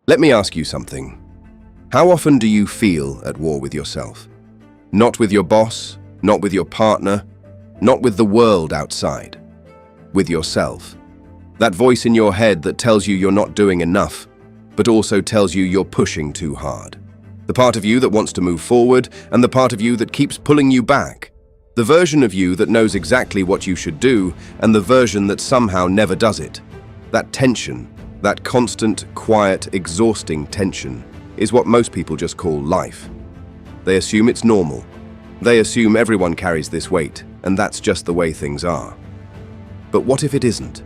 Let me ask you something. How often do you feel at war with yourself? Not with your boss, not with your partner, not with the world outside. With yourself. That voice in your head that tells you you're not doing enough, but also tells you you're pushing too hard. The part of you that wants to move forward and the part of you that keeps pulling you back. The version of you that knows exactly what you should do and the version that somehow never does it. That tension, that constant, quiet, exhausting tension, is what most people just call life. They assume it's normal. They assume everyone carries this weight, and that's just the way things are. But what if it isn't?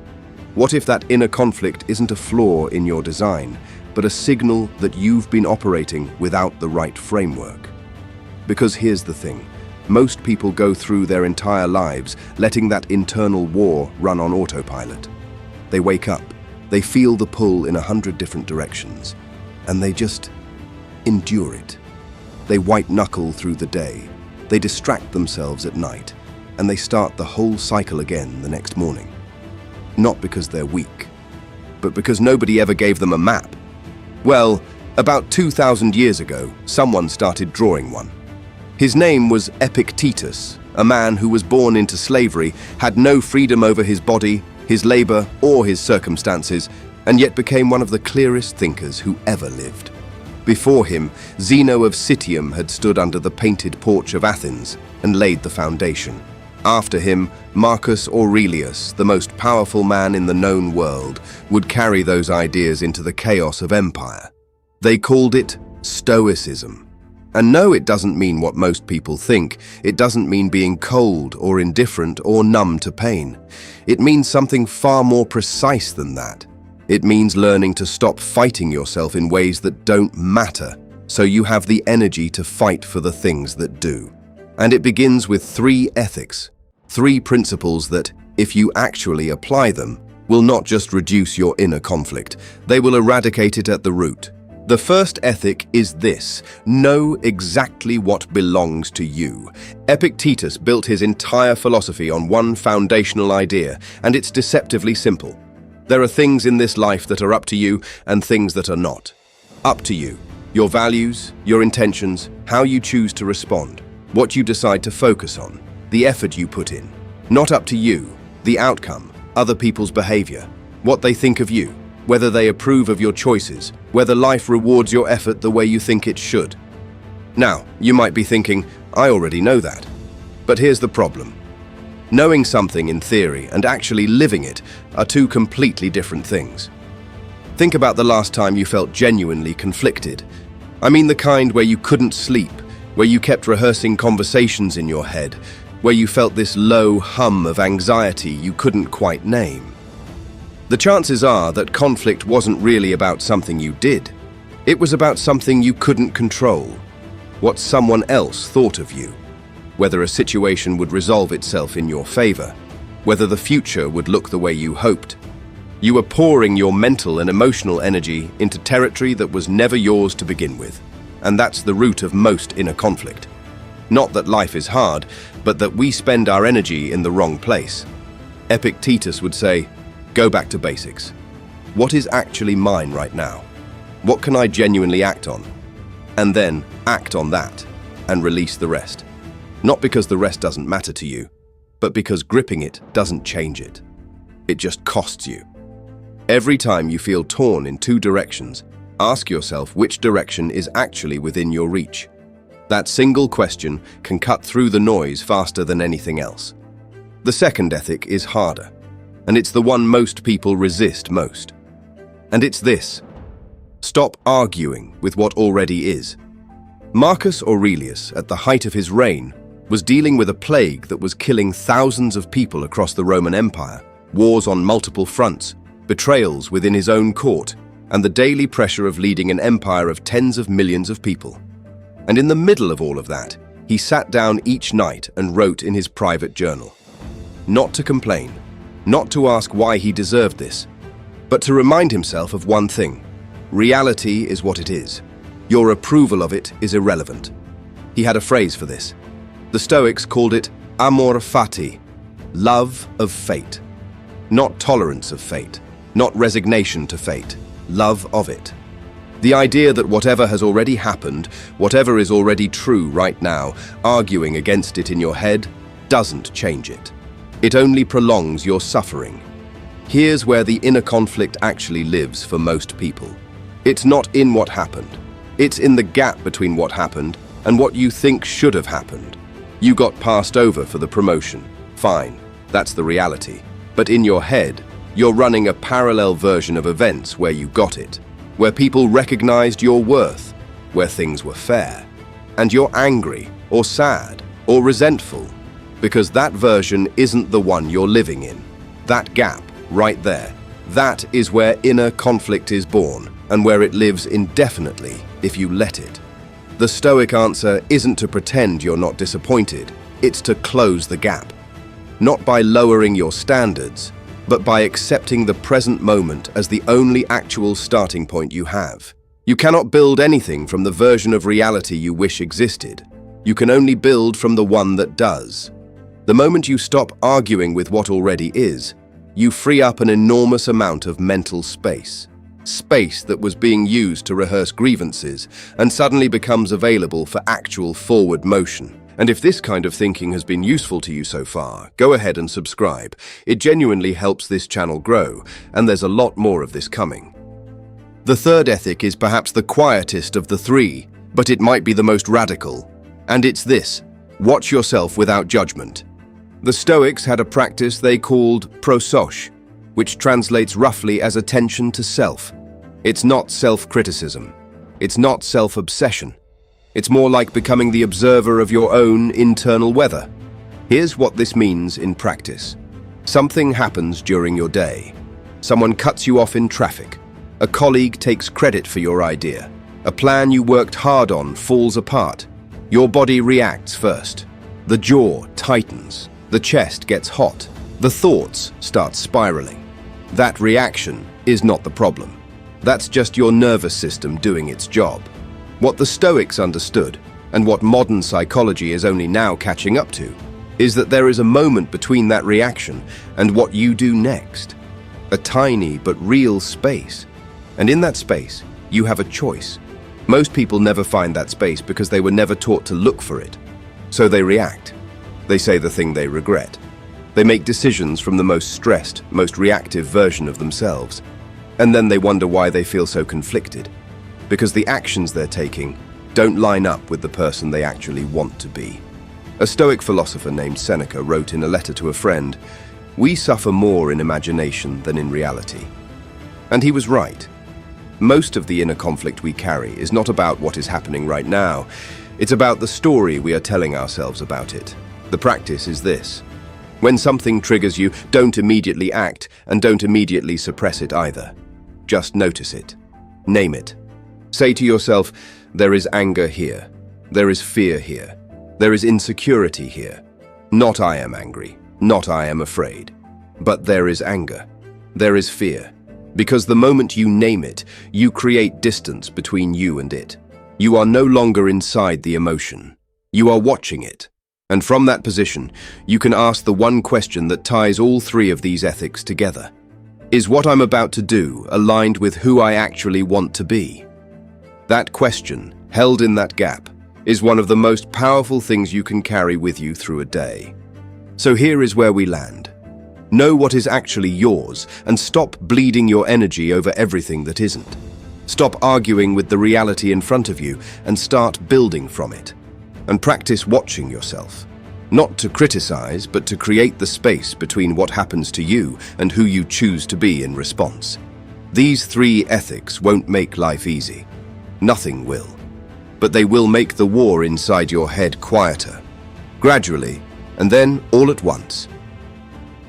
What if that inner conflict isn't a flaw in your design, but a signal that you've been operating without the right framework? Because here's the thing. Most people go through their entire lives letting that internal war run on autopilot. They wake up, they feel the pull in 100 different directions, and they just endure it. They white-knuckle through the day, they distract themselves at night, and they start the whole cycle again the next morning. Not because they're weak, but because nobody ever gave them a map. Well, about 2,000 years ago, someone started drawing one. His name was Epictetus, a man who was born into slavery, had no freedom over his body, his labor, or his circumstances, and yet became one of the clearest thinkers who ever lived. Before him, Zeno of Citium had stood under the painted porch of Athens and laid the foundation. After him, Marcus Aurelius, the most powerful man in the known world, would carry those ideas into the chaos of empire. They called it Stoicism. And no, it doesn't mean what most people think. It doesn't mean being cold or indifferent or numb to pain. It means something far more precise than that. It means learning to stop fighting yourself in ways that don't matter, so you have the energy to fight for the things that do. And it begins with 3 ethics, 3 principles that, if you actually apply them, will not just reduce your inner conflict, they will eradicate it at the root. The first ethic is this: know exactly what belongs to you. Epictetus built his entire philosophy on one foundational idea, and it's deceptively simple. There are things in this life that are up to you and things that are not. Up to you. Your values, your intentions, how you choose to respond, what you decide to focus on, the effort you put in. Not up to you. The outcome, other people's behavior, what they think of you, whether they approve of your choices, whether life rewards your effort the way you think it should. Now, you might be thinking, I already know that. But here's the problem. Knowing something in theory and actually living it are 2 completely different things. Think about the last time you felt genuinely conflicted. I mean the kind where you couldn't sleep, where you kept rehearsing conversations in your head, where you felt this low hum of anxiety you couldn't quite name. The chances are that conflict wasn't really about something you did. It was about something you couldn't control, what someone else thought of you, whether a situation would resolve itself in your favor, whether the future would look the way you hoped. You were pouring your mental and emotional energy into territory that was never yours to begin with, and that's the root of most inner conflict. Not that life is hard, but that we spend our energy in the wrong place. Epictetus would say, go back to basics. What is actually mine right now? What can I genuinely act on? And then act on that and release the rest. Not because the rest doesn't matter to you, but because gripping it doesn't change it. It just costs you. Every time you feel torn in 2 directions, ask yourself which direction is actually within your reach. That single question can cut through the noise faster than anything else. The second ethic is harder, and it's the one most people resist most. And it's this: stop arguing with what already is. Marcus Aurelius, at the height of his reign, was dealing with a plague that was killing thousands of people across the Roman Empire, wars on multiple fronts, betrayals within his own court, and the daily pressure of leading an empire of tens of millions of people. And in the middle of all of that, he sat down each night and wrote in his private journal. Not to complain, not to ask why he deserved this, but to remind himself of one thing: reality is what it is. Your approval of it is irrelevant. He had a phrase for this. The Stoics called it amor fati, love of fate. Not tolerance of fate, not resignation to fate, love of it. The idea that whatever has already happened, whatever is already true right now, arguing against it in your head, doesn't change it. It only prolongs your suffering. Here's where the inner conflict actually lives for most people. It's not in what happened. It's in the gap between what happened and what you think should have happened. You got passed over for the promotion. Fine, that's the reality. But in your head, you're running a parallel version of events where you got it, where people recognized your worth, where things were fair. And you're angry, or sad, or resentful, because that version isn't the one you're living in. That gap, right there, that is where inner conflict is born, and where it lives indefinitely if you let it. The Stoic answer isn't to pretend you're not disappointed, it's to close the gap. Not by lowering your standards, but by accepting the present moment as the only actual starting point you have. You cannot build anything from the version of reality you wish existed. You can only build from the one that does. The moment you stop arguing with what already is, you free up an enormous amount of mental space. Space that was being used to rehearse grievances and suddenly becomes available for actual forward motion. And if this kind of thinking has been useful to you so far, go ahead and subscribe. It genuinely helps this channel grow, and there's a lot more of this coming. The third ethic is perhaps the quietest of the three, but it might be the most radical. And it's this: watch yourself without judgment. The Stoics had a practice they called prosos, which translates roughly as attention to self. It's not self-criticism. It's not self-obsession. It's more like becoming the observer of your own internal weather. Here's what this means in practice. Something happens during your day. Someone cuts you off in traffic. A colleague takes credit for your idea. A plan you worked hard on falls apart. Your body reacts first. The jaw tightens. The chest gets hot. The thoughts start spiraling. That reaction is not the problem. That's just your nervous system doing its job. What the Stoics understood, and what modern psychology is only now catching up to, is that there is a moment between that reaction and what you do next. A tiny but real space. And in that space, you have a choice. Most people never find that space because they were never taught to look for it. So they react. They say the thing they regret. They make decisions from the most stressed, most reactive version of themselves. And then they wonder why they feel so conflicted. Because the actions they're taking don't line up with the person they actually want to be. A Stoic philosopher named Seneca wrote in a letter to a friend, "We suffer more in imagination than in reality." And he was right. Most of the inner conflict we carry is not about what is happening right now. It's about the story we are telling ourselves about it. The practice is this: when something triggers you, don't immediately act, and don't immediately suppress it either. Just notice it. Name it. Say to yourself, there is anger here. There is fear here. There is insecurity here. Not I am angry. Not I am afraid. But there is anger. There is fear. Because the moment you name it, you create distance between you and it. You are no longer inside the emotion. You are watching it. And from that position, you can ask the one question that ties all three of these ethics together. Is what I'm about to do aligned with who I actually want to be? That question, held in that gap, is one of the most powerful things you can carry with you through a day. So here is where we land. Know what is actually yours and stop bleeding your energy over everything that isn't. Stop arguing with the reality in front of you and start building from it. And practice watching yourself. Not to criticize, but to create the space between what happens to you and who you choose to be in response. These three ethics won't make life easy. Nothing will. But they will make the war inside your head quieter. Gradually, and then all at once.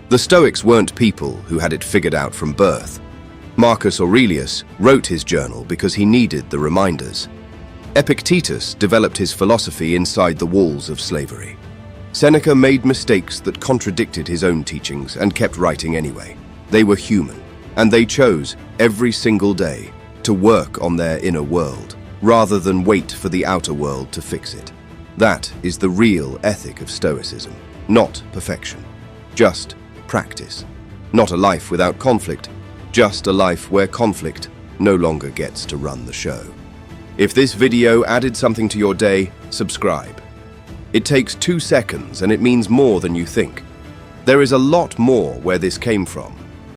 The Stoics weren't people who had it figured out from birth. Marcus Aurelius wrote his journal because he needed the reminders. Epictetus developed his philosophy inside the walls of slavery. Seneca made mistakes that contradicted his own teachings and kept writing anyway. They were human, and they chose, every single day, to work on their inner world, rather than wait for the outer world to fix it. That is the real ethic of Stoicism. Not perfection, just practice. Not a life without conflict, just a life where conflict no longer gets to run the show. If this video added something to your day, subscribe. It takes 2 seconds and it means more than you think. There is a lot more where this came from.